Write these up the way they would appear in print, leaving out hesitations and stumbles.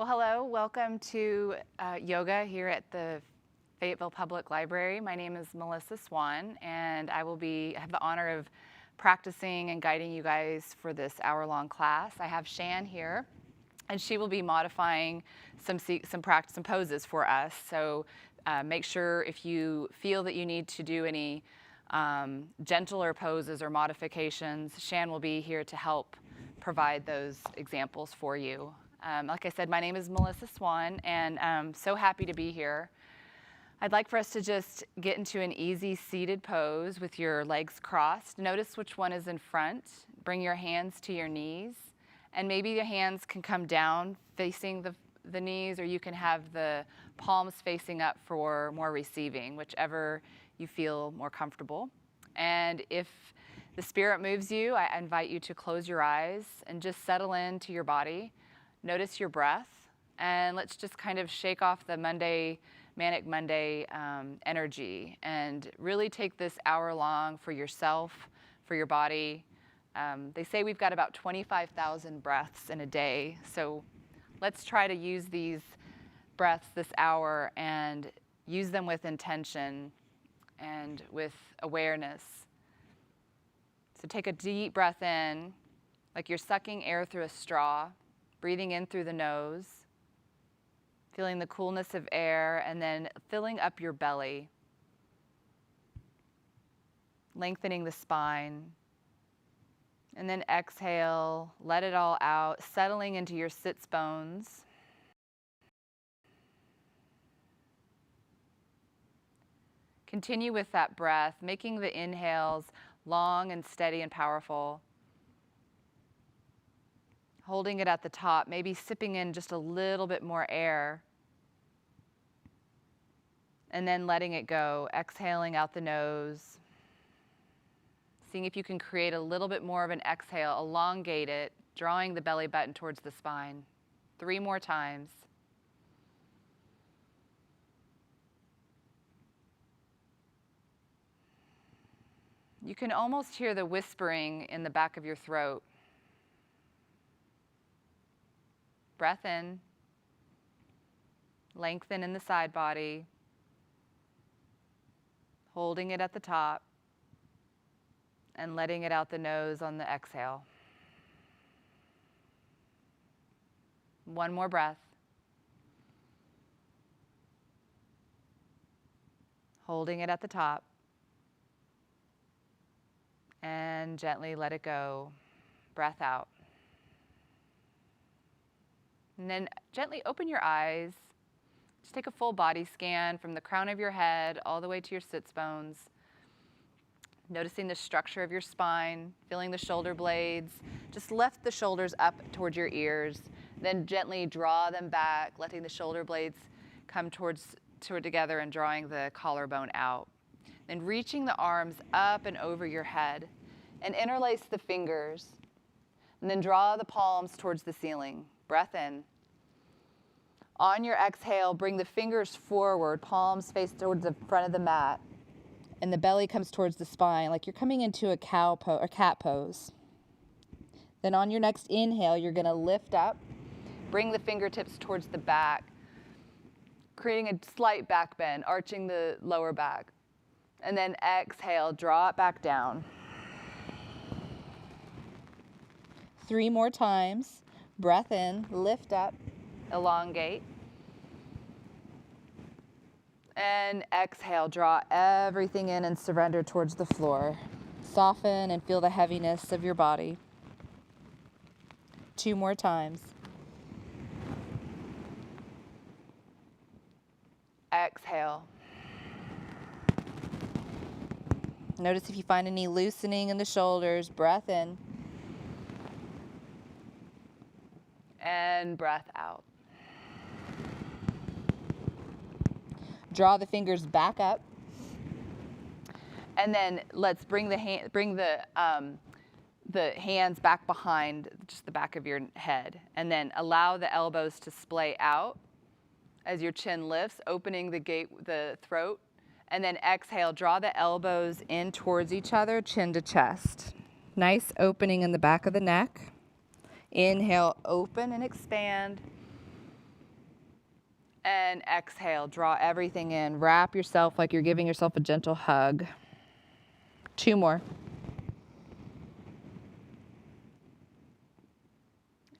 Well, hello, welcome to yoga here at the Fayetteville Public Library. My name is Melissa Swan, and I have the honor of practicing and guiding you guys for this hour-long class. I have Shan here, and she will be modifying some poses for us. So make sure if you feel that you need to do any gentler poses or modifications, Shan will be here to help provide those examples for you. Like I said, my name is Melissa Swan, and I'm so happy to be here. I'd like for us to just get into an easy seated pose with your legs crossed. Notice which one is in front. Bring your hands to your knees, and maybe the hands can come down facing the knees, or you can have the palms facing up for more receiving, whichever you feel more comfortable. And if the spirit moves you, I invite you to close your eyes and just settle into your body. Notice your breath, and let's just kind of shake off the Manic Monday energy and really take this hour long for yourself, for your body. They say we've got about 25,000 breaths in a day, so let's try to use these breaths this hour and use them with intention and with awareness. So take a deep breath in, like you're sucking air through a straw. Breathing in through the nose, feeling the coolness of air, and then filling up your belly, lengthening the spine. And then exhale, let it all out, settling into your sits bones. Continue with that breath, making the inhales long and steady and powerful. Holding it at the top, maybe sipping in just a little bit more air. And then letting it go, exhaling out the nose. Seeing if you can create a little bit more of an exhale, elongate it, drawing the belly button towards the spine. 3 more times. You can almost hear the whispering in the back of your throat. Breath in, lengthen in the side body, holding it at the top, and letting it out the nose on the exhale. 1 more breath. Holding it at the top, and gently let it go. Breath out. And then gently open your eyes. Just take a full body scan from the crown of your head all the way to your sits bones. Noticing the structure of your spine, feeling the shoulder blades. Just lift the shoulders up towards your ears. Then gently draw them back, letting the shoulder blades come toward together and drawing the collarbone out. Then reaching the arms up and over your head and interlace the fingers. And then draw the palms towards the ceiling. Breath in. On your exhale, bring the fingers forward, palms face towards the front of the mat, and the belly comes towards the spine, like you're coming into a cat pose. Then on your next inhale, you're going to lift up, bring the fingertips towards the back, creating a slight back bend, arching the lower back. And then exhale, draw it back down. 3 more times. Breath in, lift up, elongate. And exhale, draw everything in and surrender towards the floor. Soften and feel the heaviness of your body. 2 more times. Exhale. Notice if you find any loosening in the shoulders. Breath in. And breath out. Draw the fingers back up. And then let's bring the hands back behind just the back of your head. And then allow the elbows to splay out as your chin lifts, opening the throat. And then exhale, draw the elbows in towards each other, chin to chest. Nice opening in the back of the neck. Inhale, open and expand. And exhale, draw everything in. Wrap yourself like you're giving yourself a gentle hug. 2 more.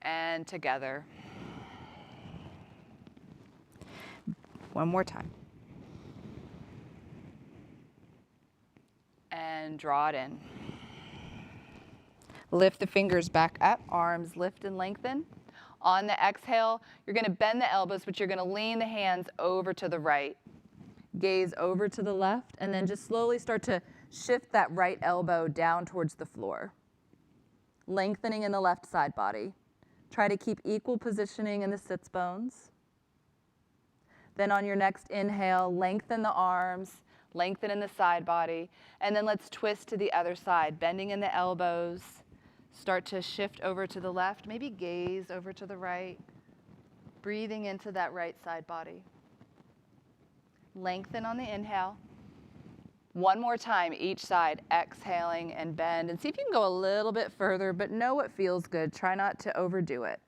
And together. 1 more time. And draw it in. Lift the fingers back up, arms lift and lengthen. On the exhale, you're going to bend the elbows, but you're going to lean the hands over to the right. Gaze over to the left, and then just slowly start to shift that right elbow down towards the floor. Lengthening in the left side body. Try to keep equal positioning in the sits bones. Then on your next inhale, lengthen the arms, lengthen in the side body, and then let's twist to the other side, bending in the elbows. Start to shift over to the left, maybe gaze over to the right, breathing into that right side body. Lengthen on the inhale. 1 more time, each side, exhaling and bend. And see if you can go a little bit further, but know what feels good. Try not to overdo it.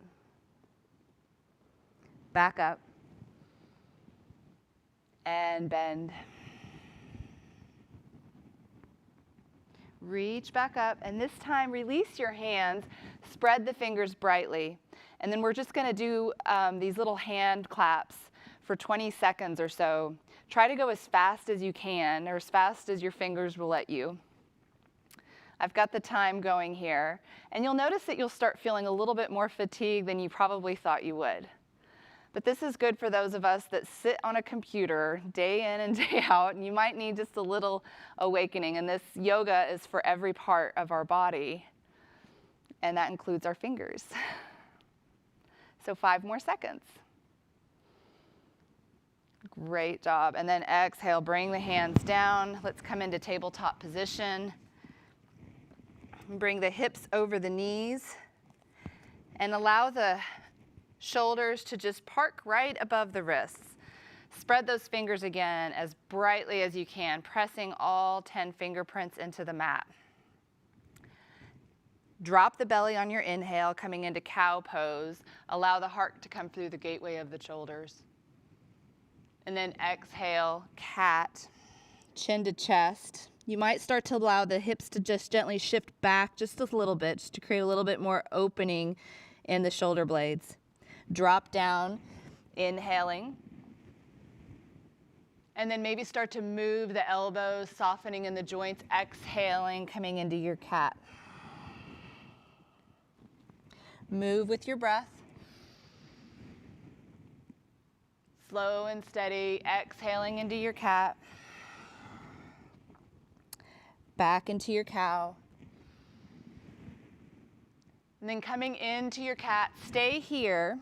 Back up. And bend. Reach back up, and this time release your hands, spread the fingers brightly, and then we're just going to do these little hand claps for 20 seconds or so. Try to go as fast as you can, or as fast as your fingers will let you. I've got the time going here, and you'll notice that you'll start feeling a little bit more fatigued than you probably thought you would. But this is good for those of us that sit on a computer day in and day out, and you might need just a little awakening. And this yoga is for every part of our body, and that includes our fingers. So 5 more seconds. Great job. And then exhale, bring the hands down. Let's come into tabletop position. Bring the hips over the knees, and allow the shoulders to just park right above the wrists. Spread those fingers again as brightly as you can, pressing all 10 fingerprints into the mat. Drop the belly on your inhale, coming into cow pose. Allow the heart to come through the gateway of the shoulders. And then exhale, cat, chin to chest. You might start to allow the hips to just gently shift back just a little bit, just to create a little bit more opening in the shoulder blades. Drop down, inhaling. And then maybe start to move the elbows, softening in the joints, exhaling, coming into your cat. Move with your breath. Slow and steady, exhaling into your cat. Back into your cow. And then coming into your cat, stay here.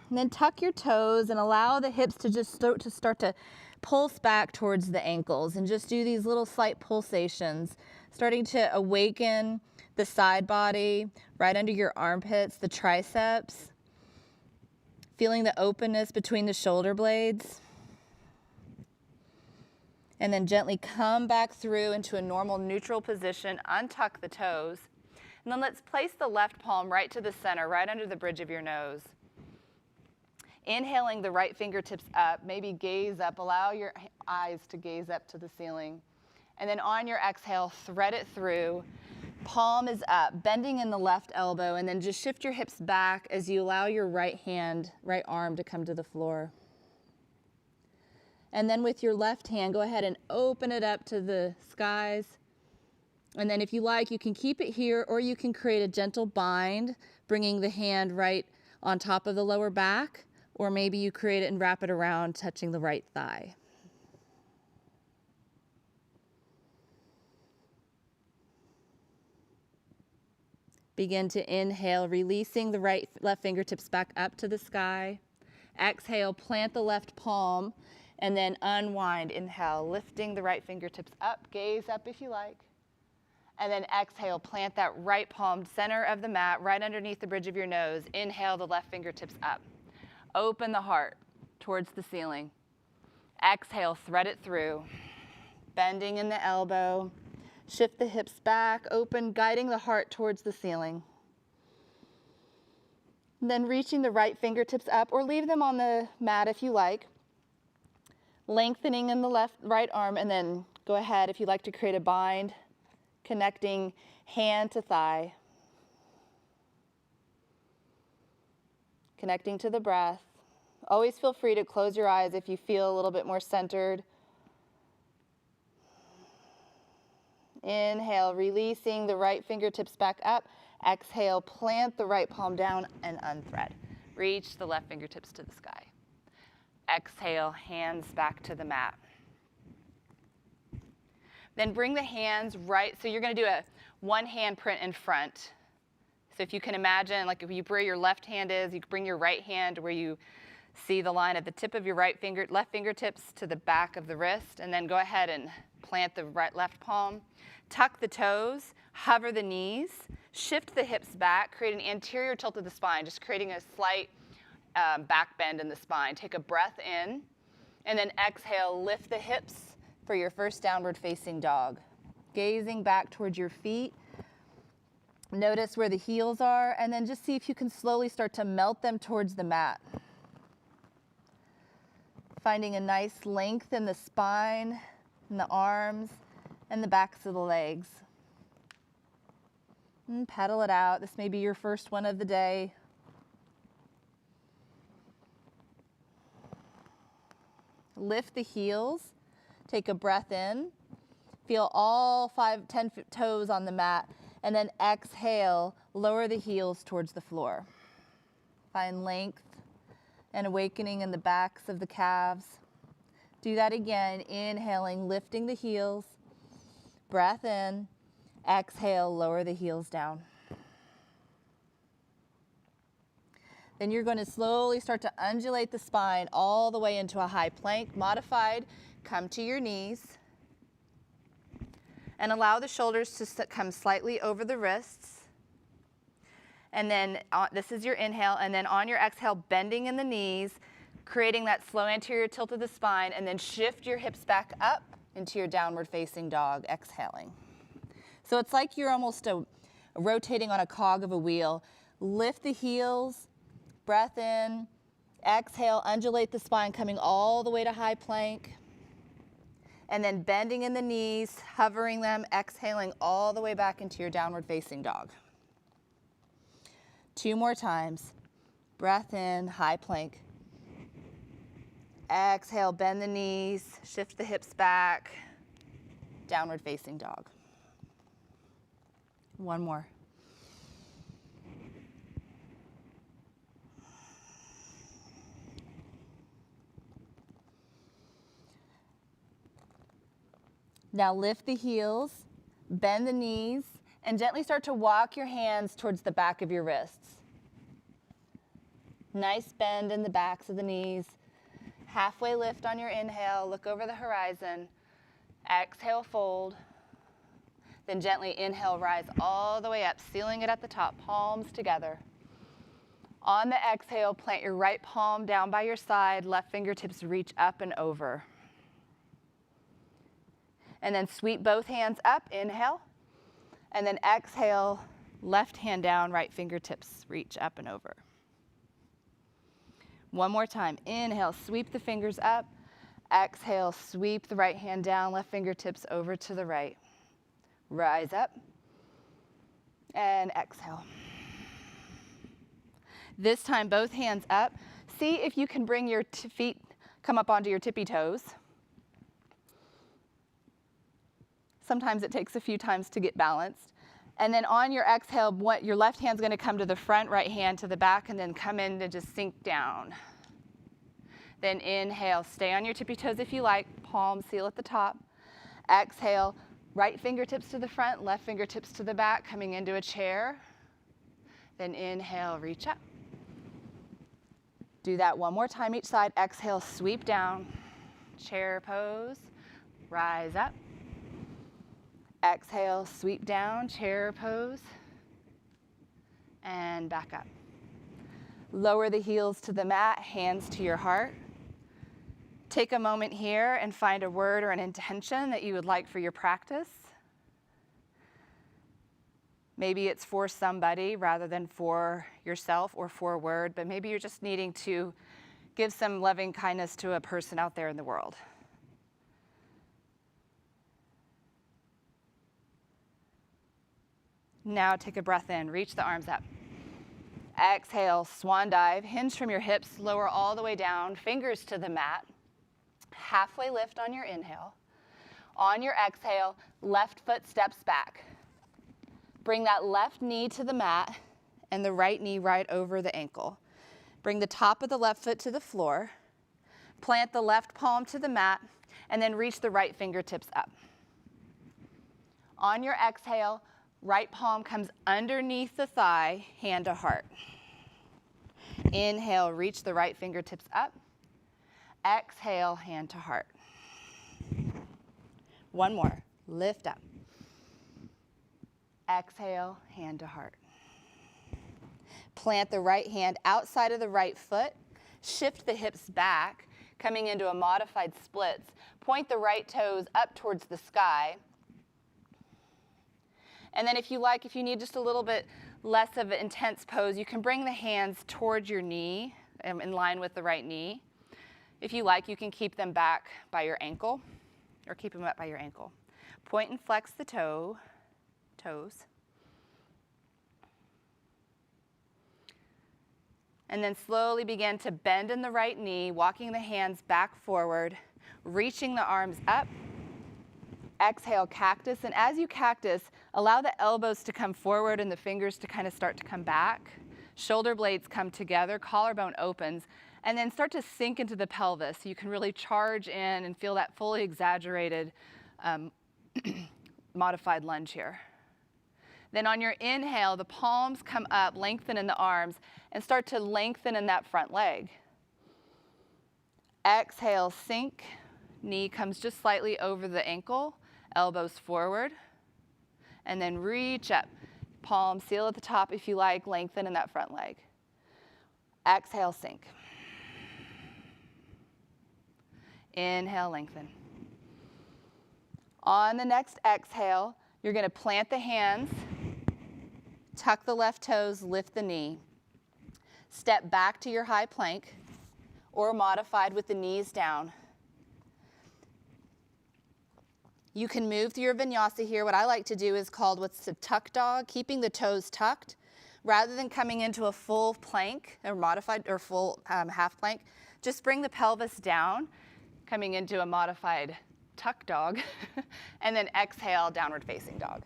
And then tuck your toes and allow the hips to just start to pulse back towards the ankles, and just do these little slight pulsations, starting to awaken the side body, right under your armpits, the triceps, feeling the openness between the shoulder blades. And then gently come back through into a normal neutral position, untuck the toes, and then let's place the left palm right to the center, right under the bridge of your nose. Inhaling the right fingertips up, maybe gaze up, allow your eyes to gaze up to the ceiling. And then on your exhale, thread it through. Palm is up, bending in the left elbow, and then just shift your hips back as you allow your right arm to come to the floor. And then with your left hand, go ahead and open it up to the skies. And then if you like, you can keep it here, or you can create a gentle bind, bringing the hand right on top of the lower back. Or maybe you create it and wrap it around, touching the right thigh. Begin to inhale, releasing the left fingertips back up to the sky. Exhale, plant the left palm, and then unwind. Inhale, lifting the right fingertips up. Gaze up if you like. And then exhale, plant that right palm center of the mat, right underneath the bridge of your nose. Inhale, the left fingertips up. Open the heart towards the ceiling. Exhale, thread it through. Bending in the elbow. Shift the hips back, open, guiding the heart towards the ceiling. And then reaching the right fingertips up, or leave them on the mat if you like. Lengthening in the right arm, and then go ahead if you like to create a bind, connecting hand to thigh. Connecting to the breath. Always feel free to close your eyes if you feel a little bit more centered. Inhale, releasing the right fingertips back up. Exhale, plant the right palm down and unthread. Reach the left fingertips to the sky. Exhale, hands back to the mat. Then bring the hands right, so you're going to do a one hand print in front. So if you can imagine, like if you where your left hand is, you can bring your right hand where you see the line at the tip of your left fingertips to the back of the wrist, and then go ahead and plant the left palm. Tuck the toes, hover the knees, shift the hips back, create an anterior tilt of the spine, just creating a slight back bend in the spine. Take a breath in, and then exhale, lift the hips for your first downward facing dog. Gazing back towards your feet. Notice where the heels are, and then just see if you can slowly start to melt them towards the mat. Finding a nice length in the spine, in the arms, and the backs of the legs. And pedal it out. This may be your first one of the day. Lift the heels. Take a breath in. Feel all 10 toes on the mat. And then exhale, lower the heels towards the floor. Find length and awakening in the backs of the calves. Do that again, inhaling, lifting the heels. Breath in, exhale, lower the heels down. Then you're going to slowly start to undulate the spine all the way into a high plank. Modified, come to your knees. And allow the shoulders to come slightly over the wrists. And then this is your inhale, and then on your exhale, bending in the knees, creating that slow anterior tilt of the spine, and then shift your hips back up into your downward facing dog, exhaling. So it's like you're almost rotating on a cog of a wheel. Lift the heels, breath in, exhale, undulate the spine, coming all the way to high plank. And then bending in the knees, hovering them, exhaling all the way back into your downward facing dog. 2 more times. Breath in, high plank. Exhale, bend the knees, shift the hips back, downward facing dog. 1 more. Now lift the heels, bend the knees, and gently start to walk your hands towards the back of your wrists. Nice bend in the backs of the knees. Halfway lift on your inhale, look over the horizon. Exhale, fold. Then gently inhale, rise all the way up, sealing it at the top, palms together. On the exhale, plant your right palm down by your side, left fingertips reach up and over. And then sweep both hands up, inhale. And then exhale, left hand down, right fingertips reach up and over. 1 more time. Inhale, sweep the fingers up. Exhale, sweep the right hand down, left fingertips over to the right. Rise up. And exhale. This time, both hands up. See if you can bring your feet, come up onto your tippy toes. Sometimes it takes a few times to get balanced. And then on your exhale, your left hand's going to come to the front, right hand to the back, and then come in to just sink down. Then inhale, stay on your tippy toes if you like, palm seal at the top. Exhale, right fingertips to the front, left fingertips to the back, coming into a chair. Then inhale, reach up. Do that 1 more time each side. Exhale, sweep down, chair pose, rise up. Exhale, sweep down, chair pose, and back up. Lower the heels to the mat, hands to your heart. Take a moment here and find a word or an intention that you would like for your practice. Maybe it's for somebody rather than for yourself or forward, but maybe you're just needing to give some loving kindness to a person out there in the world. Now take a breath in, reach the arms up. Exhale, swan dive, hinge from your hips, lower all the way down, fingers to the mat. Halfway lift on your inhale. On your exhale, left foot steps back. Bring that left knee to the mat and the right knee right over the ankle. Bring the top of the left foot to the floor. Plant the left palm to the mat and then reach the right fingertips up. On your exhale, right palm comes underneath the thigh, hand to heart. Inhale, reach the right fingertips up. Exhale, hand to heart. One more, lift up. Exhale, hand to heart. Plant the right hand outside of the right foot. Shift the hips back, coming into a modified splits. Point the right toes up towards the sky. And then if you need just a little bit less of an intense pose, you can bring the hands towards your knee, in line with the right knee. If you like, you can keep them back by your ankle, or keep them up by your ankle. Point and flex the toes. And then slowly begin to bend in the right knee, walking the hands back forward, reaching the arms up. Exhale, cactus, and as you cactus, allow the elbows to come forward and the fingers to kind of start to come back. Shoulder blades come together, collarbone opens, and then start to sink into the pelvis. So you can really charge in and feel that fully exaggerated modified lunge here. Then on your inhale, the palms come up, lengthen in the arms, and start to lengthen in that front leg. Exhale, sink, knee comes just slightly over the ankle, elbows forward, and then reach up. Palm, seal at the top if you like, lengthen in that front leg. Exhale, sink. Inhale, lengthen. On the next exhale, you're going to plant the hands, tuck the left toes, lift the knee. Step back to your high plank, or modified with the knees down. You can move through your vinyasa here. What I like to do is called what's a tuck dog, keeping the toes tucked. Rather than coming into a full plank, or modified, or full half plank, just bring the pelvis down, coming into a modified tuck dog, and then exhale, downward facing dog.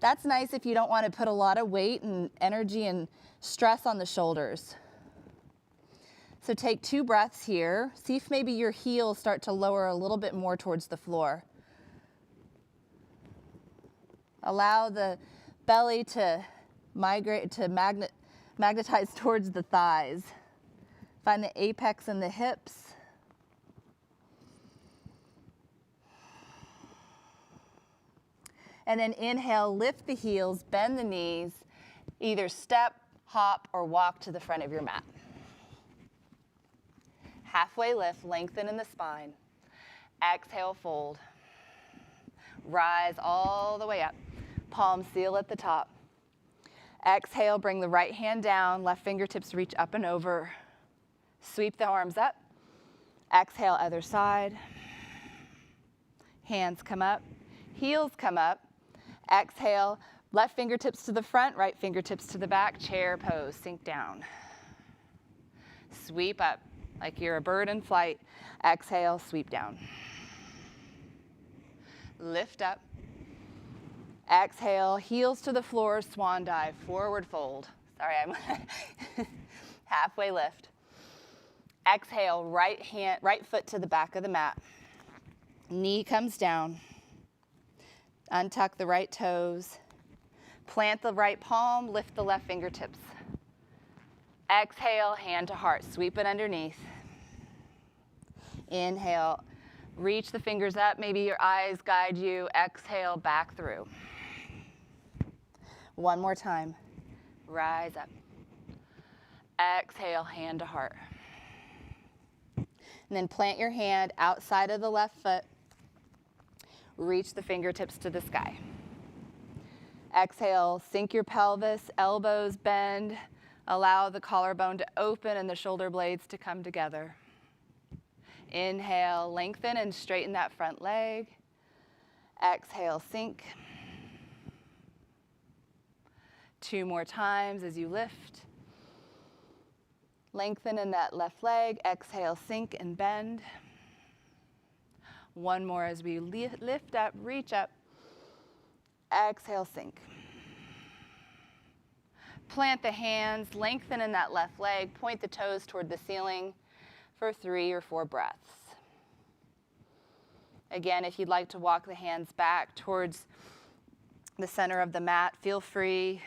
That's nice if you don't want to put a lot of weight and energy and stress on the shoulders. So take 2 breaths here. See if maybe your heels start to lower a little bit more towards the floor. Allow the belly to migrate, to magnetize towards the thighs. Find the apex in the hips. And then inhale, lift the heels, bend the knees, either step, hop, or walk to the front of your mat. Halfway lift, lengthen in the spine. Exhale, fold. Rise all the way up. Palms seal at the top. Exhale, bring the right hand down, left fingertips reach up and over. Sweep the arms up. Exhale, other side. Hands come up, heels come up. Exhale, left fingertips to the front, right fingertips to the back, chair pose, sink down. Sweep up like you're a bird in flight. Exhale, sweep down. Lift up. Exhale, heels to the floor, swan dive, forward fold. Sorry, I'm halfway lift. Exhale, right foot to the back of the mat. Knee comes down. Untuck the right toes. Plant the right palm, lift the left fingertips. Exhale, hand to heart, sweep it underneath. Inhale, reach the fingers up, maybe your eyes guide you. Exhale, back through. One more time. Rise up. Exhale, hand to heart. And then plant your hand outside of the left foot. Reach the fingertips to the sky. Exhale, sink your pelvis, elbows bend. Allow the collarbone to open and the shoulder blades to come together. Inhale, lengthen and straighten that front leg. Exhale, sink. 2 more times as you lift. Lengthen in that left leg. Exhale, sink and bend. 1 more as we lift up, reach up. Exhale, sink. Plant the hands, lengthen in that left leg, point the toes toward the ceiling for 3 or 4 breaths. Again, if you'd like to walk the hands back towards the center of the mat, feel free.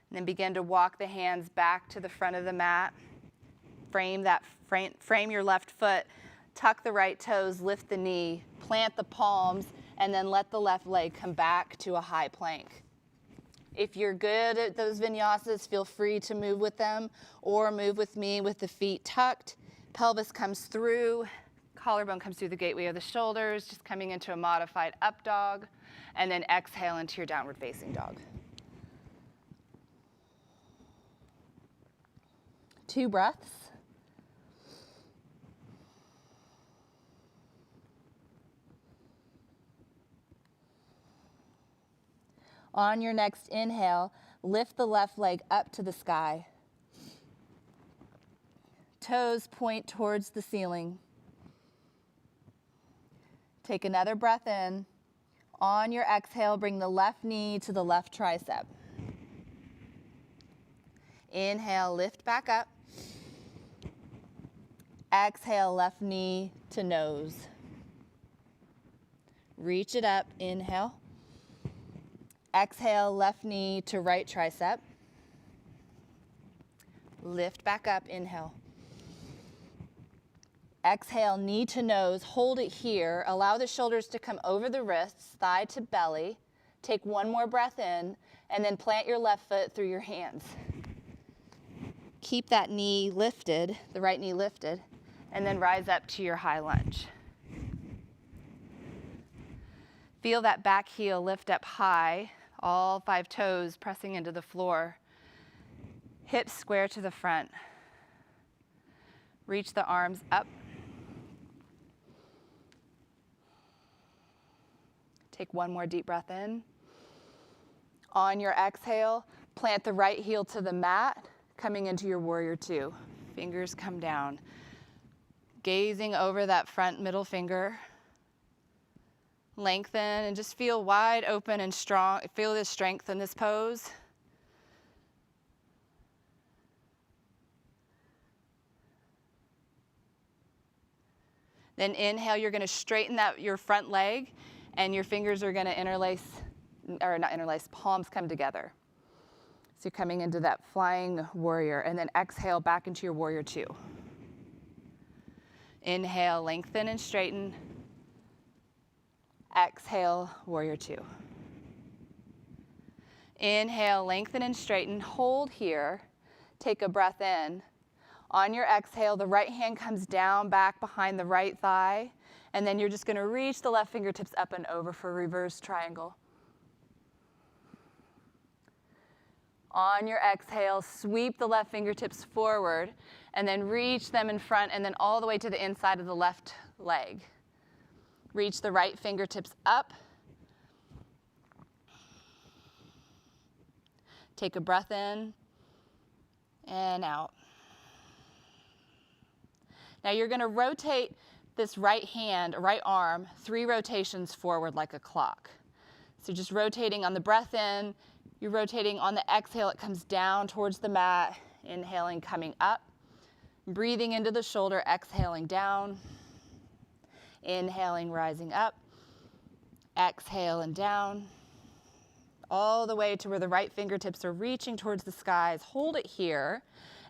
And then begin to walk the hands back to the front of the mat. Frame your left foot, tuck the right toes, lift the knee, plant the palms, and then let the left leg come back to a high plank. If you're good at those vinyasas, feel free to move with them or move with me with the feet tucked. Pelvis comes through, collarbone comes through the gateway of the shoulders, just coming into a modified up dog, and then exhale into your downward facing dog. 2 breaths. On your next inhale, lift the left leg up to the sky. Toes point towards the ceiling. Take another breath in. On your exhale, bring the left knee to the left tricep. Inhale, lift back up. Exhale, left knee to nose. Reach it up, inhale. Exhale, left knee to right tricep. Lift back up, inhale. Exhale, knee to nose, hold it here. Allow the shoulders to come over the wrists, thigh to belly. Take 1 more breath in, and then plant your left foot through your hands. Keep that knee lifted, the right knee lifted, and then rise up to your high lunge. Feel that back heel lift up high, all 5 toes pressing into the floor. Hips square to the front. Reach the arms up. Take 1 more deep breath in. On your exhale, plant the right heel to the mat, coming into your warrior 2. Fingers come down. Gazing over that front middle finger. Lengthen and just feel wide open and strong. Feel the strength in this pose. Then inhale, you're going to straighten your front leg, and your fingers are going to interlace, or not interlace, palms come together. So you're coming into that flying warrior, and then exhale back into your warrior 2. Inhale, lengthen and straighten. Exhale, warrior 2. Inhale, lengthen and straighten. Hold here. Take a breath in. On your exhale, the right hand comes down back behind the right thigh, and then you're just going to reach the left fingertips up and over for reverse triangle. On your exhale, sweep the left fingertips forward, and then reach them in front, and then all the way to the inside of the left leg. Reach the right fingertips up. Take a breath in and out. Now you're going to rotate this right hand, right arm, 3 rotations forward like a clock. So just rotating on the breath in, you're rotating on the exhale, it comes down towards the mat, inhaling, coming up. Breathing into the shoulder, exhaling down. Inhaling, rising up. Exhale and down. All the way to where the right fingertips are reaching towards the skies. Hold it here,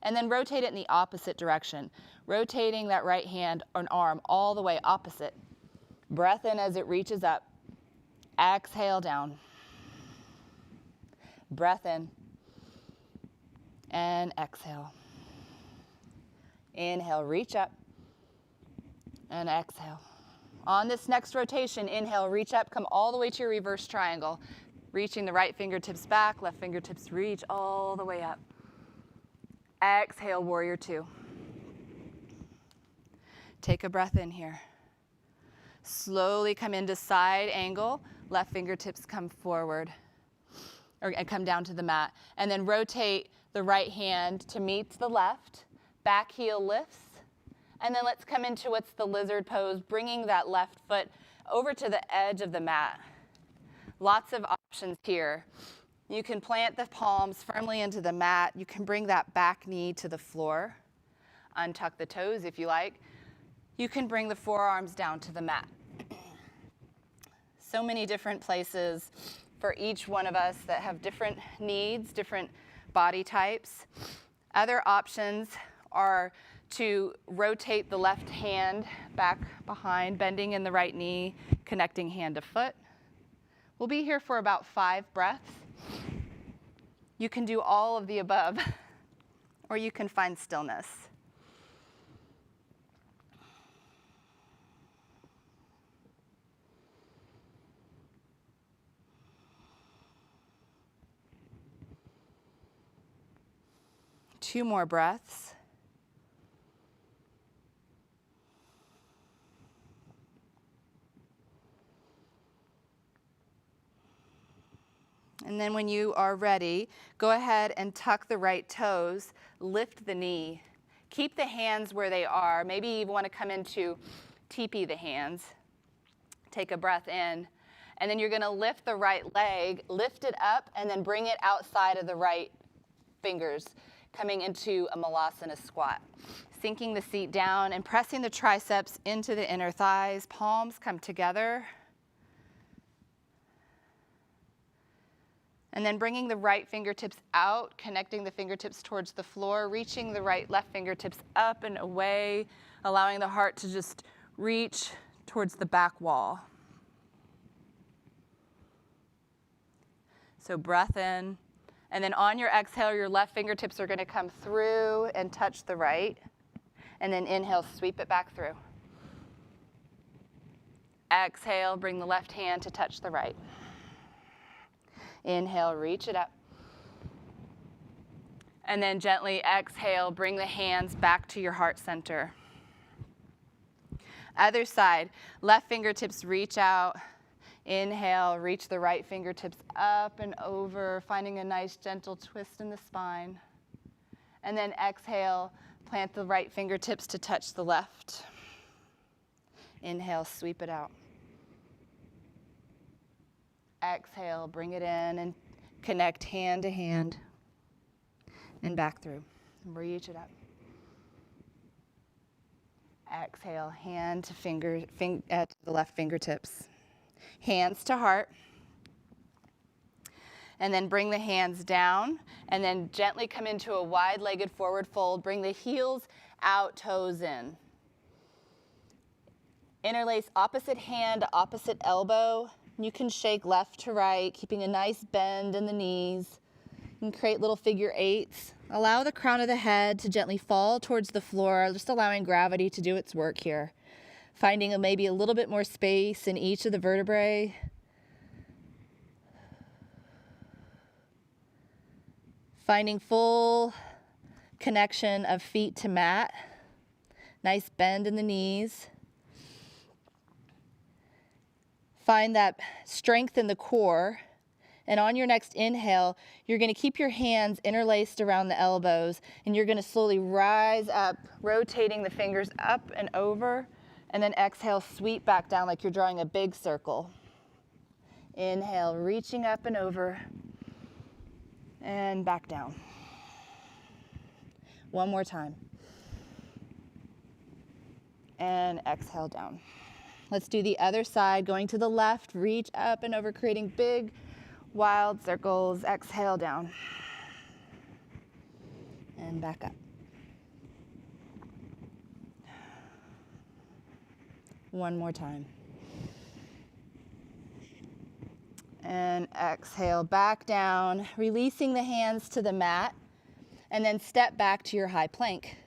and then rotate it in the opposite direction. Rotating that right hand or arm all the way opposite. Breath in as it reaches up. Exhale down. Breath in. And exhale. Inhale, reach up. And exhale. On this next rotation, inhale, reach up, come all the way to your reverse triangle. Reaching the right fingertips back, left fingertips reach all the way up. Exhale, warrior two. Take a breath in here. Slowly come into side angle, left fingertips come forward, and come down to the mat. And then rotate the right hand to meet the left, back heel lifts. And then let's come into what's the lizard pose, bringing that left foot over to the edge of the mat. Lots of options here. You can plant the palms firmly into the mat. You can bring that back knee to the floor. Untuck the toes if you like. You can bring the forearms down to the mat. So many different places for each one of us that have different needs, different body types. Other options are to rotate the left hand back behind, bending in the right knee, connecting hand to foot. We'll be here for about 5 breaths. You can do all of the above, or you can find stillness. Two more breaths. And then when you are ready, go ahead and tuck the right toes, lift the knee. Keep the hands where they are. Maybe you want to come into teepee the hands. Take a breath in. And then you're going to lift the right leg, lift it up, and then bring it outside of the right fingers, coming into a Malasana squat. Sinking the seat down and pressing the triceps into the inner thighs. Palms come together. And then bringing the right fingertips out, connecting the fingertips towards the floor, reaching the left fingertips up and away, allowing the heart to just reach towards the back wall. So breath in, and then on your exhale, your left fingertips are going to come through and touch the right, and then inhale, sweep it back through. Exhale, bring the left hand to touch the right. Inhale, reach it up. And then gently exhale, bring the hands back to your heart center. Other side, left fingertips reach out. Inhale, reach the right fingertips up and over, finding a nice gentle twist in the spine. And then exhale, plant the right fingertips to touch the left. Inhale, sweep it out. Exhale, bring it in and connect hand to hand and back through. Reach it up. Exhale, hand to to the left fingertips. Hands to heart. And then bring the hands down and then gently come into a wide-legged forward fold. Bring the heels out, toes in. Interlace opposite hand to opposite elbow. You can shake left to right, keeping a nice bend in the knees. You can create little figure eights. Allow the crown of the head to gently fall towards the floor, just allowing gravity to do its work here. Finding maybe a little bit more space in each of the vertebrae. Finding full connection of feet to mat. Nice bend in the knees. Find that strength in the core. And on your next inhale, you're going to keep your hands interlaced around the elbows, and you're going to slowly rise up, rotating the fingers up and over, and then exhale, sweep back down like you're drawing a big circle. Inhale, reaching up and over, and back down. One more time. And exhale down. Let's do the other side, going to the left, reach up and over, creating big, wild circles. Exhale down. And back up. One more time. And exhale, back down, releasing the hands to the mat, and then step back to your high plank.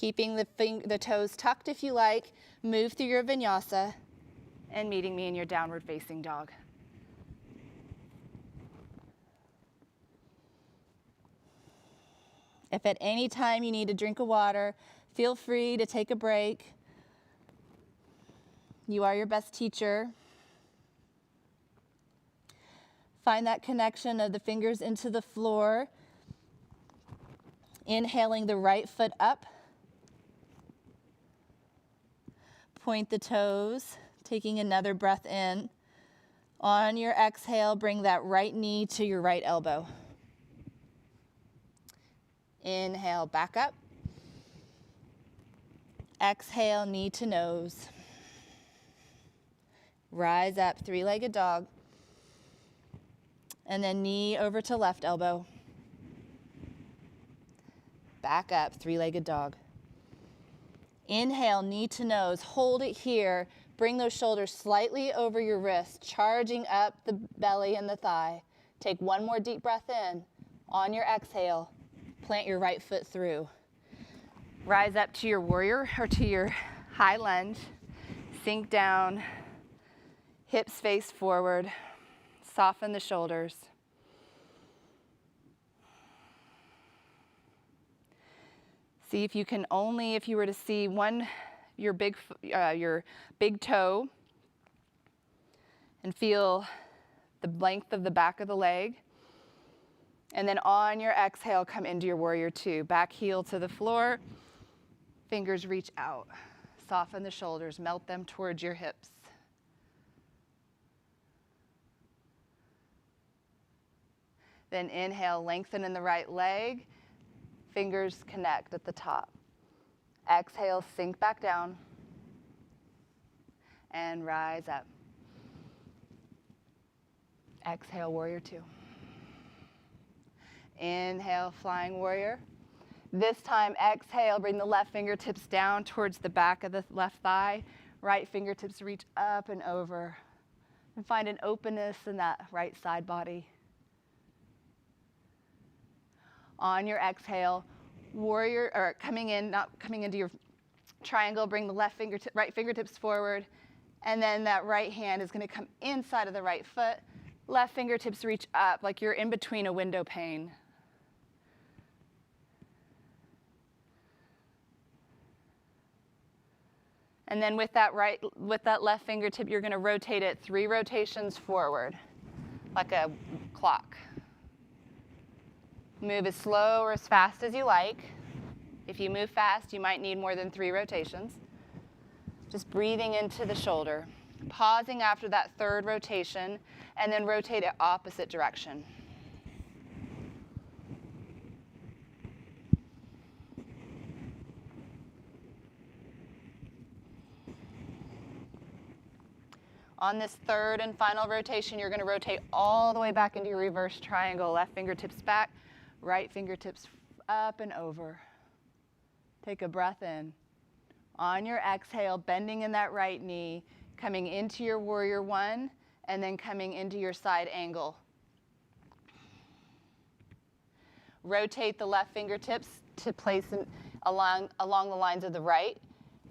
Keeping the toes tucked if you like. Move through your vinyasa. And meeting me in your downward facing dog. If at any time you need a drink of water, feel free to take a break. You are your best teacher. Find that connection of the fingers into the floor. Inhaling the right foot up. Point the toes, taking another breath in. On your exhale, bring that right knee to your right elbow. Inhale, back up. Exhale, knee to nose. Rise up, three-legged dog. And then knee over to left elbow. Back up, three-legged dog. Inhale, knee to nose. Hold it here. Bring those shoulders slightly over your wrist, charging up the belly and the thigh. Take one more deep breath in. On your exhale, plant your right foot through. Rise up to your warrior or to your high lunge. Sink down, hips face forward. Soften the shoulders. See if you can only, if you were to see your big toe, and feel the length of the back of the leg. And then on your exhale, come into your warrior two. Back heel to the floor, fingers reach out. Soften the shoulders, melt them towards your hips. Then inhale, lengthen in the right leg. Fingers connect at the top. Exhale, sink back down. And rise up. Exhale, warrior two. Inhale, flying warrior. This time, exhale, bring the left fingertips down towards the back of the left thigh. Right fingertips reach up and over. And find an openness in that right side body. On your exhale, warrior, or not coming into your triangle, bring the right fingertips forward, and then that right hand is going to come inside of the right foot. Left fingertips reach up like you're in between a window pane. And then with that left fingertip, you're going to rotate it 3 rotations forward, like a clock. Move as slow or as fast as you like. If you move fast, you might need more than 3 rotations. Just breathing into the shoulder. Pausing after that 3rd rotation, and then rotate it opposite direction. On this 3rd and final rotation, you're going to rotate all the way back into your reverse triangle. Left fingertips back, right fingertips up and over. Take a breath in. On your exhale, bending in that right knee, coming into your warrior one, and then coming into your side angle. Rotate the left fingertips to place them along the lines of the right,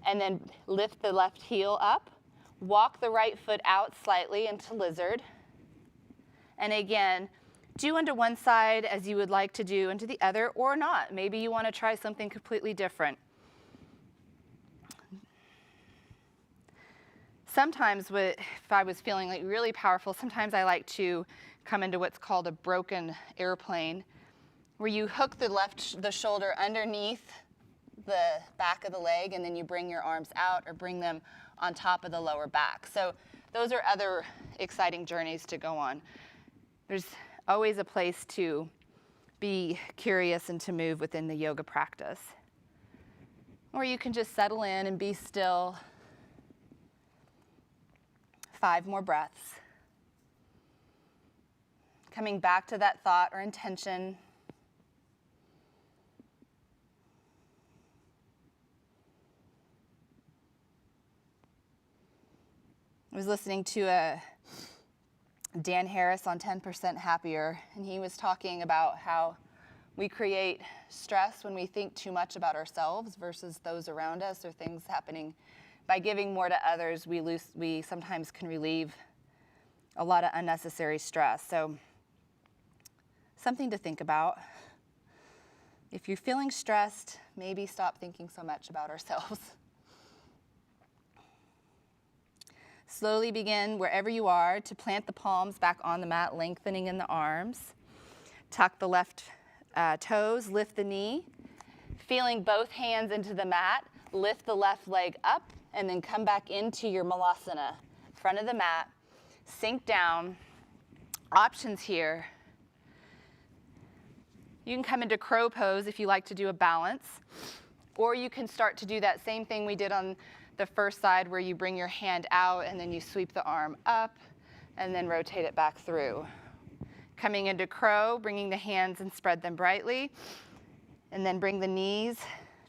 and then lift the left heel up. Walk the right foot out slightly into lizard. And again, do unto one side as you would like to do unto the other, or not. Maybe you want to try something completely different. Sometimes if I was feeling like really powerful, sometimes I like to come into what's called a broken airplane, where you hook the shoulder underneath the back of the leg, and then you bring your arms out or bring them on top of the lower back. So those are other exciting journeys to go on. There's always a place to be curious and to move within the yoga practice. Or you can just settle in and be still. 5 more breaths. Coming back to that thought or intention. I was listening to Dan Harris on 10% Happier, and he was talking about how We create stress when we think too much about ourselves versus those around us or things happening. By giving more to others, we sometimes can relieve a lot of unnecessary stress. So something to think about. If you're feeling stressed, maybe stop thinking so much about ourselves. Slowly begin wherever you are to plant the palms back on the mat, lengthening in the arms. Tuck the left toes, lift the knee. Feeling both hands into the mat, lift the left leg up, and then come back into your Malasana, front of the mat. Sink down. Options here. You can come into crow pose if you like to do a balance, or you can start to do that same thing we did on the first side where you bring your hand out and then you sweep the arm up and then rotate it back through. Coming into crow, bringing the hands and spread them brightly, and then bring the knees,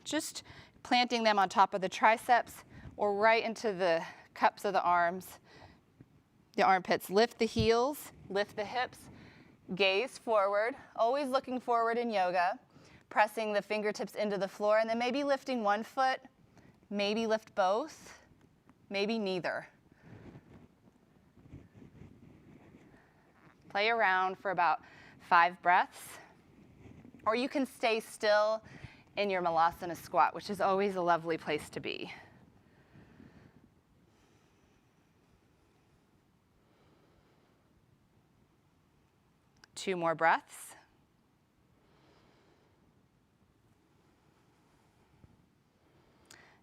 just planting them on top of the triceps or right into the cups of the arms, the armpits. Lift the heels, lift the hips, gaze forward, always looking forward in yoga, pressing the fingertips into the floor, and then maybe lifting one foot, maybe lift both, maybe neither. Play around for about 5 breaths, or you can stay still in your Malasana squat, which is always a lovely place to be. Two more breaths.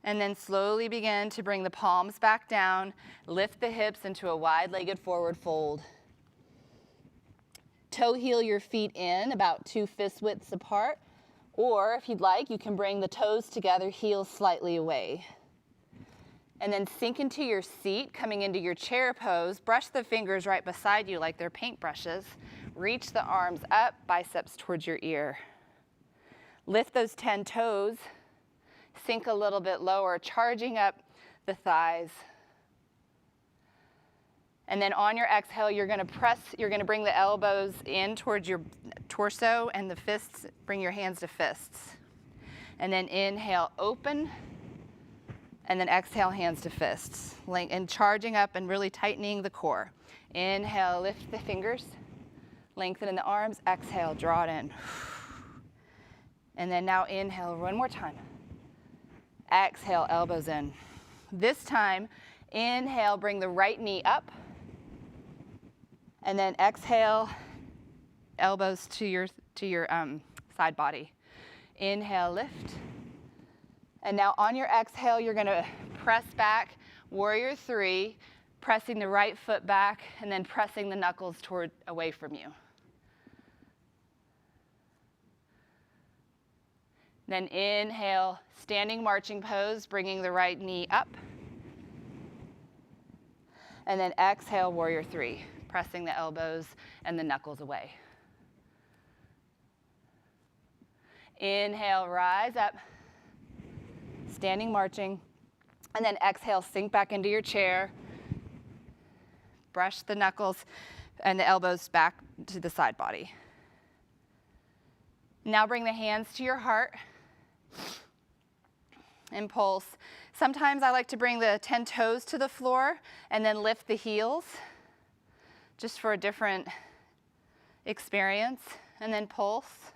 And then slowly begin to bring the palms back down, lift the hips into a wide-legged forward fold. Toe heel your feet in about 2 fist widths apart, or if you'd like, you can bring the toes together, heels slightly away. And then sink into your seat, coming into your chair pose. Brush the fingers right beside you like they're paintbrushes. Reach the arms up, biceps towards your ear. Lift those 10 toes. Sink a little bit lower, charging up the thighs. And then on your exhale, you're going to bring the elbows in towards your torso and the fists, bring your hands to fists. And then inhale, open. And then exhale, hands to fists. And charging up and really tightening the core. Inhale, lift the fingers. Lengthen in the arms. Exhale, draw it in. And then now inhale one more time. Exhale, elbows in. This time, inhale, bring the right knee up. And then exhale, elbows to your side body. Inhale, lift. And now on your exhale, you're going to press back, warrior 3, pressing the right foot back, and then pressing the knuckles away from you. Then inhale, standing marching pose, bringing the right knee up. And then exhale, warrior 3, pressing the elbows and the knuckles away. Inhale, rise up. Standing marching, and then exhale, sink back into your chair. Brush the knuckles and the elbows back to the side body. Now bring the hands to your heart and pulse. Sometimes I like to bring the 10 toes to the floor and then lift the heels just for a different experience, and then pulse.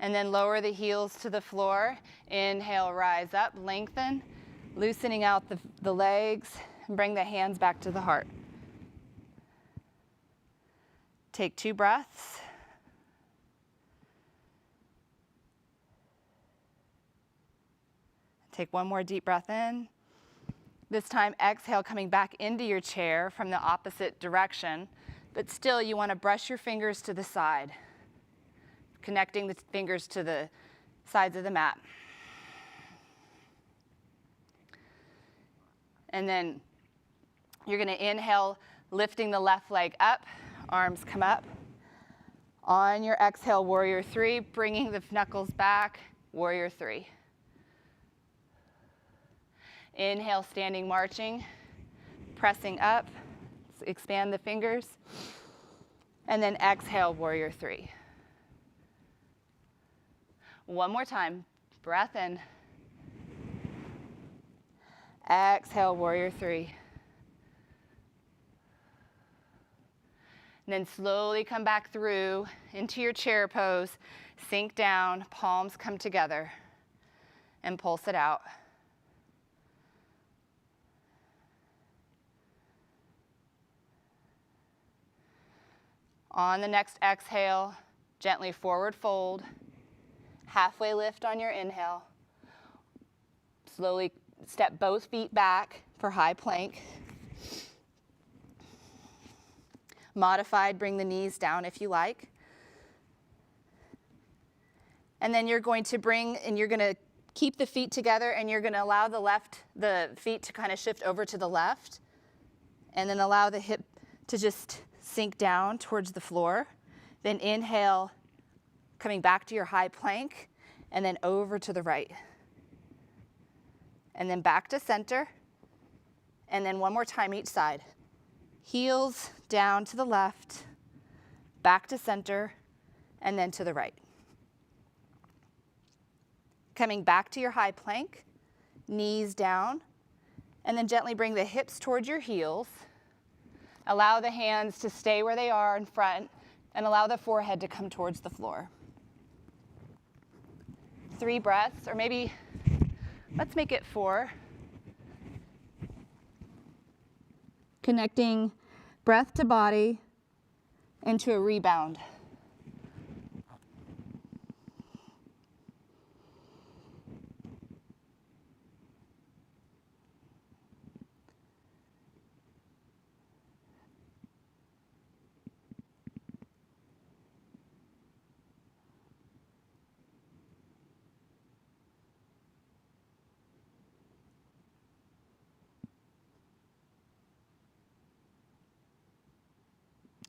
And then lower the heels to the floor. Inhale, rise up, lengthen, loosening out the legs, and bring the hands back to the heart. Take 2 breaths. Take one more deep breath in. This time, exhale, coming back into your chair from the opposite direction, but still you want to brush your fingers to the side, connecting the fingers to the sides of the mat. And then you're going to inhale, lifting the left leg up, arms come up. On your exhale, warrior 3, bringing the knuckles back, warrior 3. Inhale, standing marching, pressing up. expand the fingers. And then exhale, warrior three. One more time, breath in. Exhale, warrior three. And then slowly come back through into your chair pose, sink down, palms come together, and pulse it out. On the next exhale, gently forward fold, halfway lift on your inhale. Slowly step both feet back for high plank. Modified, bring the knees down if you like. And then you're going to keep the feet together, and you're going to allow the feet to kind of shift over to the left, and then allow the hip to just sink down towards the floor. Then inhale, coming back to your high plank, and then over to the right. And then back to center, and then one more time each side. Heels down to the left, back to center, and then to the right. Coming back to your high plank, knees down, and then gently bring the hips towards your heels. Allow the hands to stay where they are in front, and allow the forehead to come towards the floor. 3 breaths, or maybe let's make it 4. Connecting breath to body into a rebound.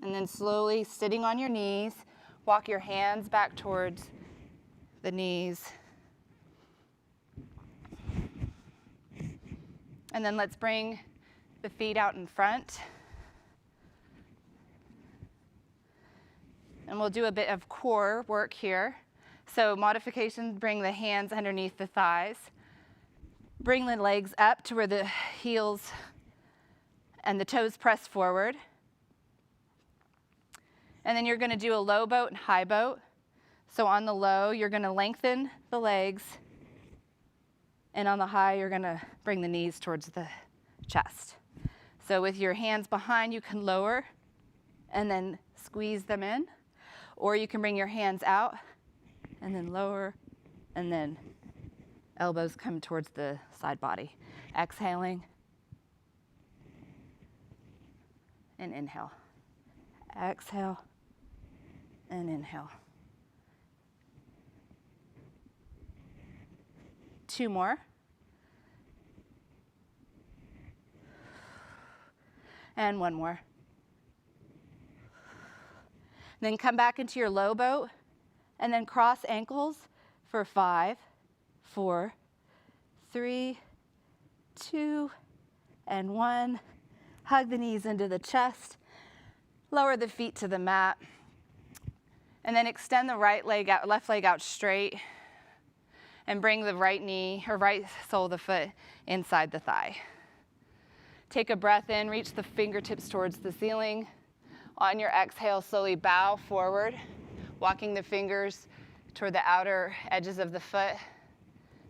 And then slowly sitting on your knees, walk your hands back towards the knees. And then let's bring the feet out in front. And we'll do a bit of core work here. So modifications, bring the hands underneath the thighs. Bring the legs up to where the heels and the toes press forward. And then you're going to do a low boat and high boat. So on the low, you're going to lengthen the legs. And on the high, you're going to bring the knees towards the chest. So with your hands behind, you can lower and then squeeze them in. Or you can bring your hands out and then lower, and then elbows come towards the side body. Exhaling and inhale. Exhale and inhale. 2 more. And 1 more. Then come back into your low boat, and then cross ankles for 5, 4, 3, 2, and 1. Hug the knees into the chest. Lower the feet to the mat. And then extend the left leg out straight, and bring the right knee or right sole of the foot inside the thigh. Take a breath in, reach the fingertips towards the ceiling. On your exhale, slowly bow forward, walking the fingers toward the outer edges of the foot.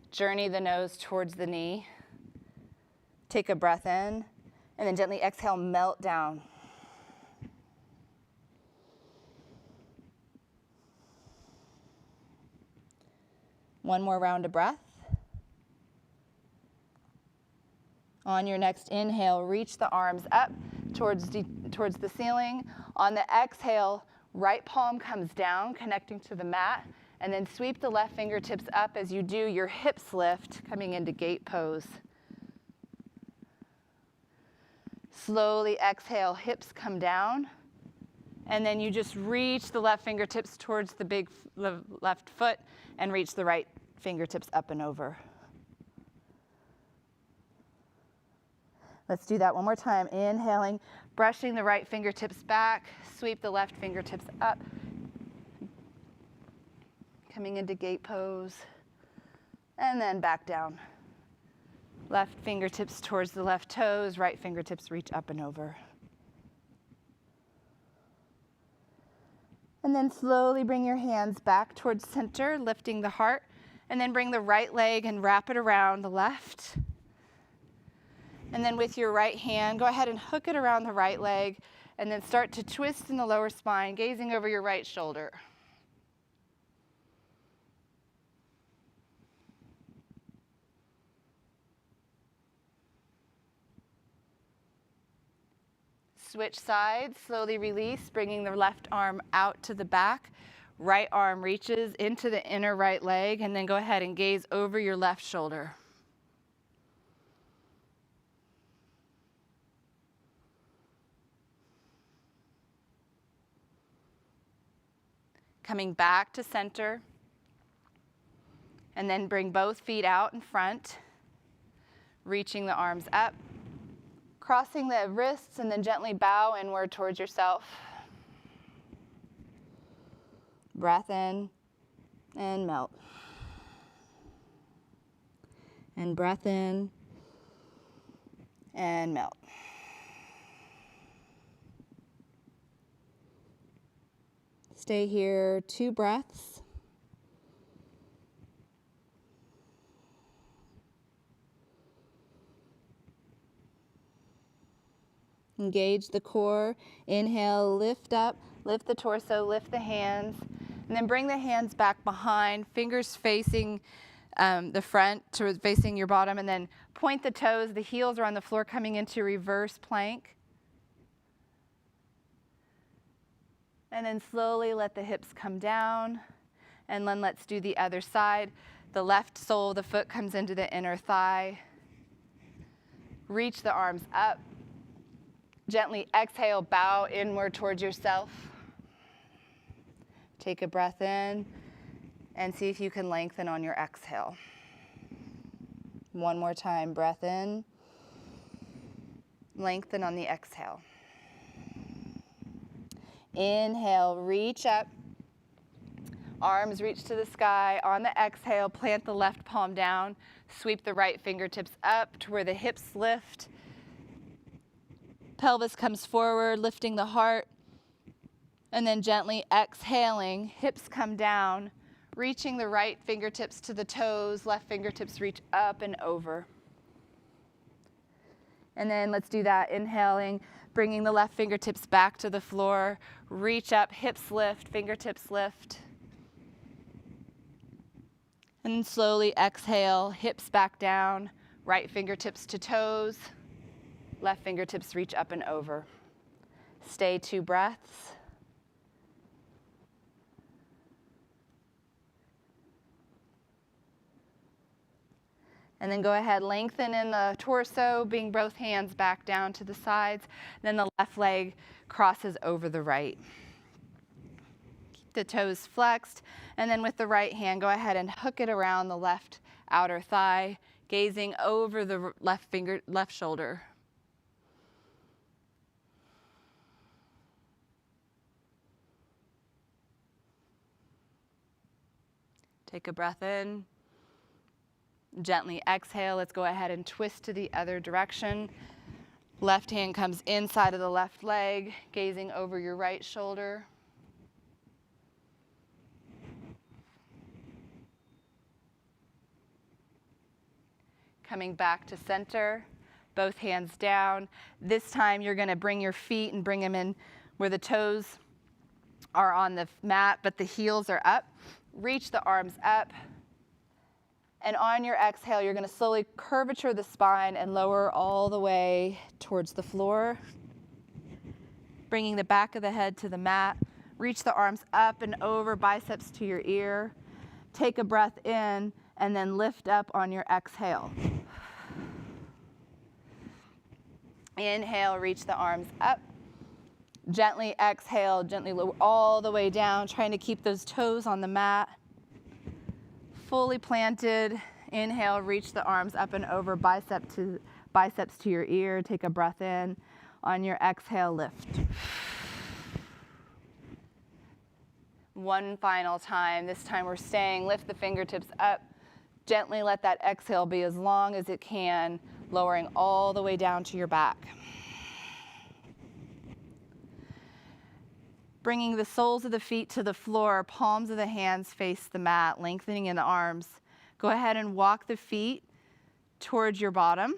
Journey the nose towards the knee. Take a breath in, and then gently exhale, melt down. One more round of breath. On your next inhale, reach the arms up towards the ceiling. On the exhale, right palm comes down, connecting to the mat, and then sweep the left fingertips up as you do your hips lift, coming into gate pose. Slowly exhale, hips come down, and then you just reach the left fingertips towards the big left foot and reach the right fingertips up and over. Let's do that one more time. Inhaling, Brushing the right fingertips back, sweep the left fingertips up. Coming into gate pose, and then back down. Left fingertips towards the left toes, right fingertips reach up and over. And then slowly bring your hands back towards center, lifting the heart, and then bring the right leg and wrap it around the left. And then with your right hand, go ahead and hook it around the right leg, and then start to twist in the lower spine, gazing over your right shoulder. Switch sides, slowly release, bringing the left arm out to the back. Right arm reaches into the inner right leg, and then go ahead and gaze over your left shoulder. Coming back to center, and then bring both feet out in front, reaching the arms up, crossing the wrists, and then gently bow inward towards yourself. Breath in and melt. And breath in and melt. Stay here 2 breaths. Engage the core. Inhale, lift up, lift the torso, lift the hands, and then bring the hands back behind, fingers facing the front, facing your bottom, and then point the toes. The heels are on the floor, coming into reverse plank. And then slowly let the hips come down, and then let's do the other side. The left sole of the foot comes into the inner thigh. Reach the arms up. Gently exhale, bow inward towards yourself. Take a breath in and see if you can lengthen on your exhale. One more time, breath in. Lengthen on the exhale. Inhale, reach up. Arms reach to the sky. On the exhale, plant the left palm down. Sweep the right fingertips up to where the hips lift. Pelvis comes forward, lifting the heart. And then gently exhaling, hips come down, reaching the right fingertips to the toes, left fingertips reach up and over. And then let's do that, inhaling, bringing the left fingertips back to the floor, reach up, hips lift, fingertips lift. And then slowly exhale, hips back down, right fingertips to toes, left fingertips reach up and over. Stay 2 breaths. And then go ahead, lengthen in the torso, bring both hands back down to the sides. Then the left leg crosses over the right. Keep the toes flexed. And then with the right hand, go ahead and hook it around the left outer thigh, gazing over the left shoulder. Take a breath in. Gently exhale. Let's go ahead and twist to the other direction. Left hand comes inside of the left leg, gazing over your right shoulder. Coming back to center, both hands down. This time you're going to bring your feet and bring them in where the toes are on the mat, but the heels are up. Reach the arms up. And on your exhale, you're going to slowly curvature the spine and lower all the way towards the floor. Bringing the back of the head to the mat. Reach the arms up and over, biceps to your ear. Take a breath in and then lift up on your exhale. Inhale, reach the arms up. Gently exhale, gently lower all the way down, trying to keep those toes on the mat. Fully planted. Inhale, reach the arms up and over, biceps to your ear. Take a breath in. On your exhale, lift. One final time. This time we're staying. Lift the fingertips up. Gently let that exhale be as long as it can, lowering all the way down to your back. Bringing the soles of the feet to the floor, palms of the hands face the mat, lengthening in the arms. Go ahead and walk the feet towards your bottom.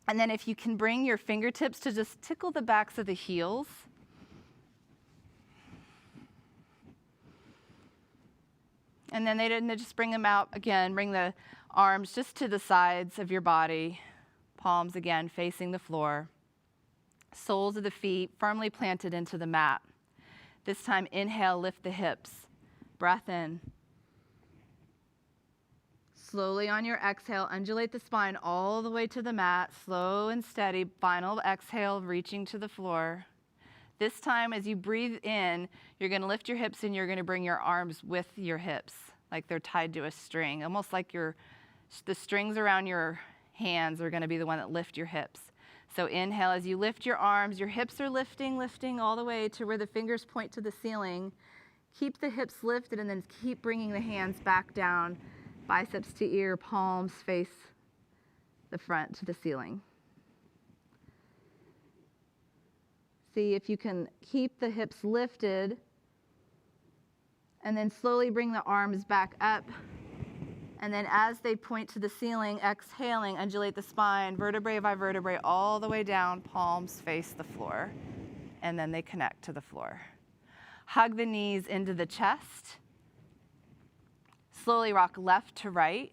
And then if you can bring your fingertips to just tickle the backs of the heels. And then they just bring them out again, bring the arms just to the sides of your body. Palms again facing the floor. Soles of the feet firmly planted into the mat. This time, inhale, lift the hips. Breath in. Slowly on your exhale, undulate the spine all the way to the mat. Slow and steady. Final exhale, reaching to the floor. This time, as you breathe in, you're going to lift your hips and you're going to bring your arms with your hips, like they're tied to a string, almost like the strings around your hands are going to be the one that lift your hips. So inhale, as you lift your arms, your hips are lifting all the way to where the fingers point to the ceiling. Keep the hips lifted and then keep bringing the hands back down, biceps to ear, palms face the front to the ceiling. See if you can keep the hips lifted and then slowly bring the arms back up. And then as they point to the ceiling, exhaling, undulate the spine, vertebrae by vertebrae, all the way down, palms face the floor. And then they connect to the floor. Hug the knees into the chest. Slowly rock left to right.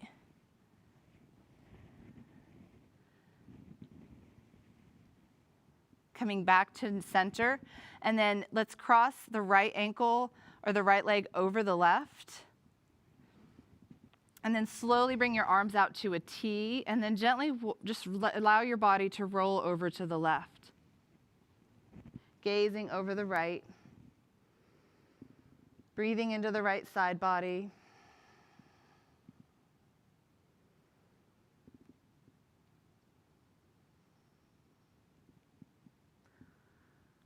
Coming back to center. And then let's cross the right ankle or the right leg over the left. And then slowly bring your arms out to a T, and then gently just allow your body to roll over to the left. Gazing over the right. Breathing into the right side body.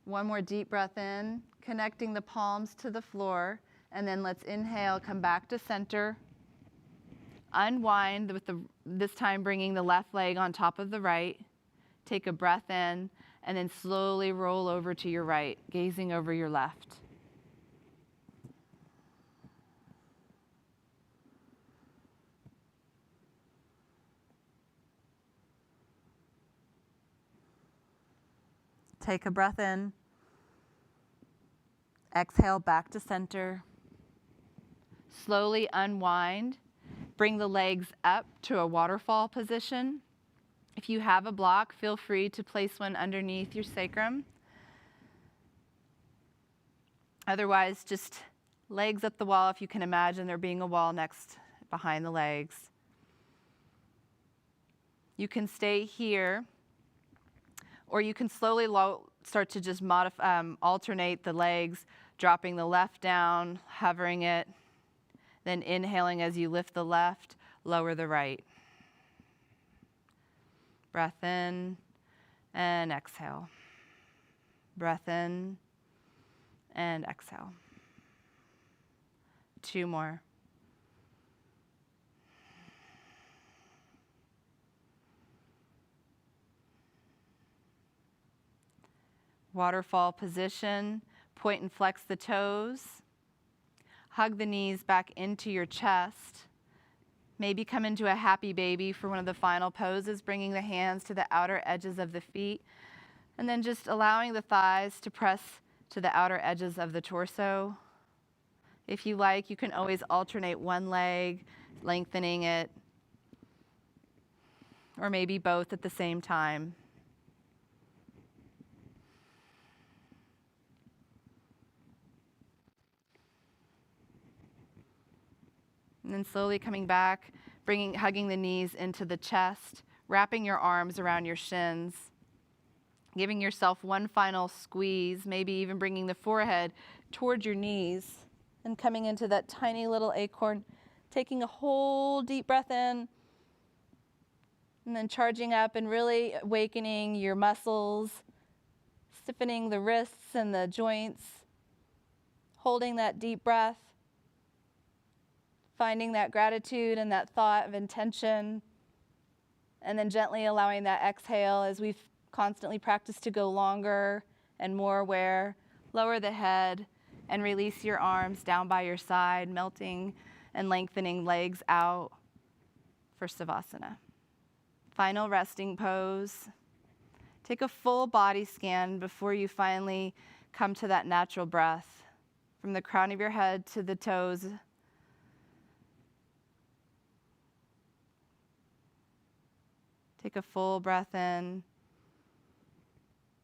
One more deep breath in, connecting the palms to the floor, and then let's inhale, come back to center. Unwind with this time bringing the left leg on top of the right. Take a breath in and then slowly roll over to your right, gazing over your left. Take a breath in. Exhale back to center. Slowly unwind. Bring the legs up to a waterfall position. If you have a block, feel free to place one underneath your sacrum. Otherwise, just legs up the wall if you can imagine there being a wall behind the legs. You can stay here, or you can slowly start to just alternate the legs, dropping the left down, hovering it, then inhaling as you lift the left, lower the right. Breath in and exhale. Breath in and exhale. 2 more. Waterfall position, point and flex the toes. Hug the knees back into your chest. Maybe come into a happy baby for one of the final poses, bringing the hands to the outer edges of the feet, and then just allowing the thighs to press to the outer edges of the torso. If you like, you can always alternate one leg, lengthening it, or maybe both at the same time. And then slowly coming back, hugging the knees into the chest, wrapping your arms around your shins, giving yourself one final squeeze, maybe even bringing the forehead towards your knees and coming into that tiny little acorn, taking a whole deep breath in, and then charging up and really awakening your muscles, stiffening the wrists and the joints, holding that deep breath, finding that gratitude and that thought of intention, and then gently allowing that exhale as we've constantly practiced to go longer and more aware. Lower the head and release your arms down by your side, melting and lengthening legs out for Savasana. Final resting pose. Take a full body scan before you finally come to that natural breath. From the crown of your head to the toes. Take a full breath in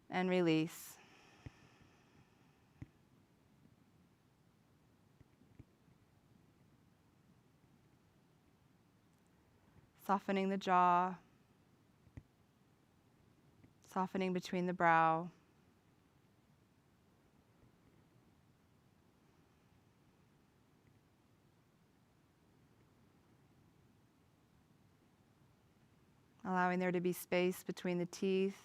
and release. Softening the jaw, softening between the brow. Allowing there to be space between the teeth.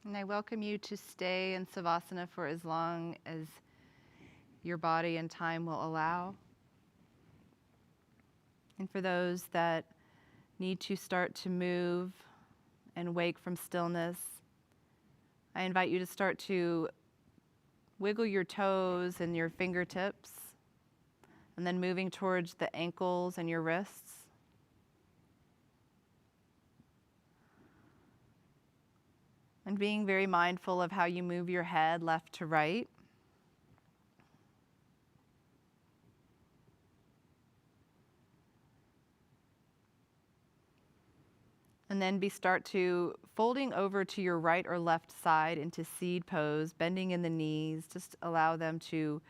And I welcome you to stay in Savasana for as long as your body and time will allow. And for those that need to start to move and wake from stillness, I invite you to start to wiggle your toes and your fingertips, and then moving towards the ankles and your wrists. And being very mindful of how you move your head left to right. And then start to folding over to your right or left side into seed pose, bending in the knees. Just allow them to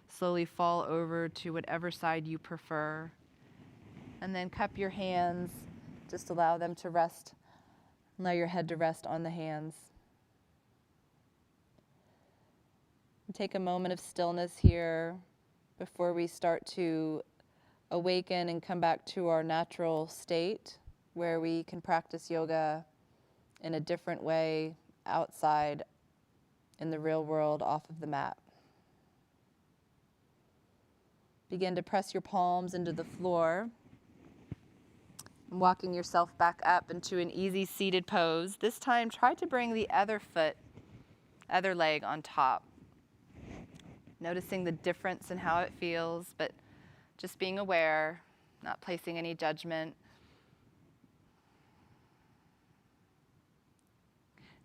slowly fall over to whatever side you prefer. And then cup your hands. Just allow them to rest. Allow your head to rest on the hands. And take a moment of stillness here before we start to awaken and come back to our natural state, where we can practice yoga in a different way outside in the real world off of the mat. Begin to press your palms into the floor, and walking yourself back up into an easy seated pose. This time, try to bring the other leg on top. Noticing the difference in how it feels, but just being aware, not placing any judgment.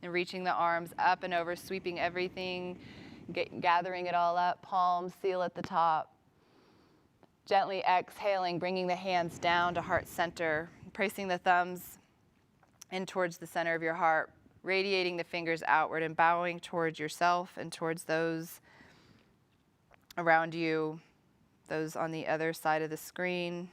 And reaching the arms up and over, sweeping everything, gathering it all up, palms, seal at the top. Gently exhaling, bringing the hands down to heart center, placing the thumbs in towards the center of your heart, radiating the fingers outward and bowing towards yourself and towards those around you, those on the other side of the screen.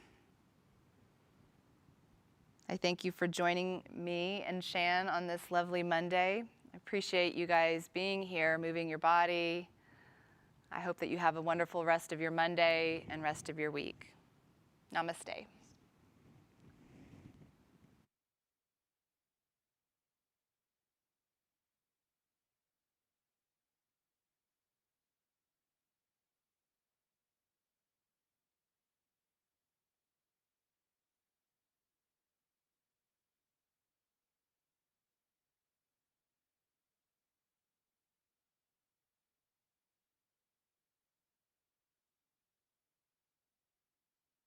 I thank you for joining me and Shan on this lovely Monday. I appreciate you guys being here, moving your body. I hope that you have a wonderful rest of your Monday and rest of your week. Namaste.